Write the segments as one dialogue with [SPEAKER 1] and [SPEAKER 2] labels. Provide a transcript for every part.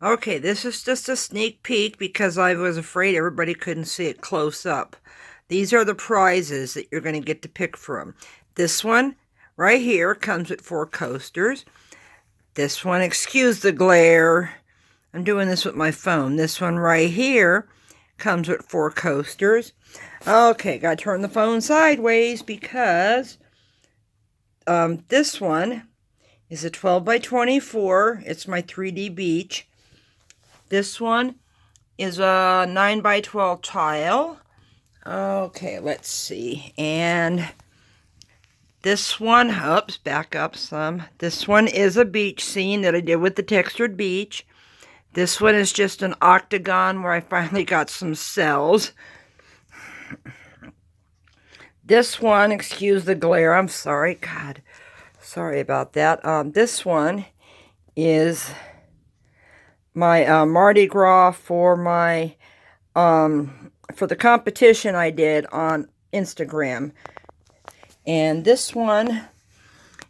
[SPEAKER 1] Okay, this is just a sneak peek because I was afraid everybody couldn't see it close up. These are the prizes that you're going to get to pick from. This one right here comes with 4 coasters. This one, excuse the glare, I'm doing this with my phone. This one right here comes with 4 coasters. Okay, gotta turn the phone sideways because this one is a 12 by 24. It's my 3D beach. This one is a 9 by 12 tile. Okay, let's see. And this one, oops, back up some. This one is a beach scene that I did with the textured beach. This one is just an octagon where I finally got some cells. This one, excuse the glare, I'm sorry. God, sorry about that. This one is my Mardi Gras for my for the competition I did on Instagram. And this one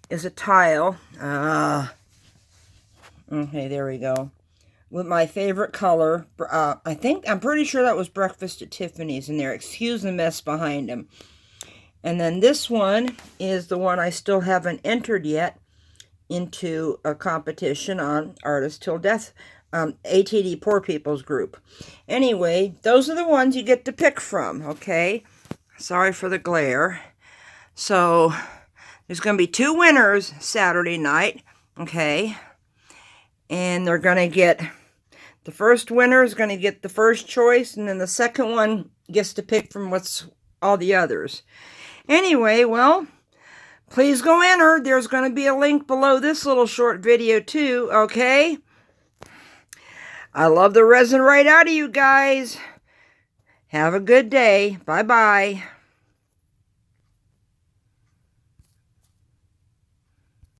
[SPEAKER 1] is a tile. Okay, there we go. With my favorite color. I'm pretty sure that was Breakfast at Tiffany's in there. Excuse the mess behind him. And then this one is the one I still haven't entered yet into a competition on Artists Till Death, ATD Poor People's Group. Anyway, those are the ones you get to pick from, okay? Sorry for the glare. So, there's going to be 2 winners Saturday night, okay? And they're going to get, the first winner is going to get the first choice, and then the second one gets to pick from what's all the others. Anyway, well, please go enter. There's going to be a link below this little short video too, okay? I love the resin right out of you guys. Have a good day. Bye-bye.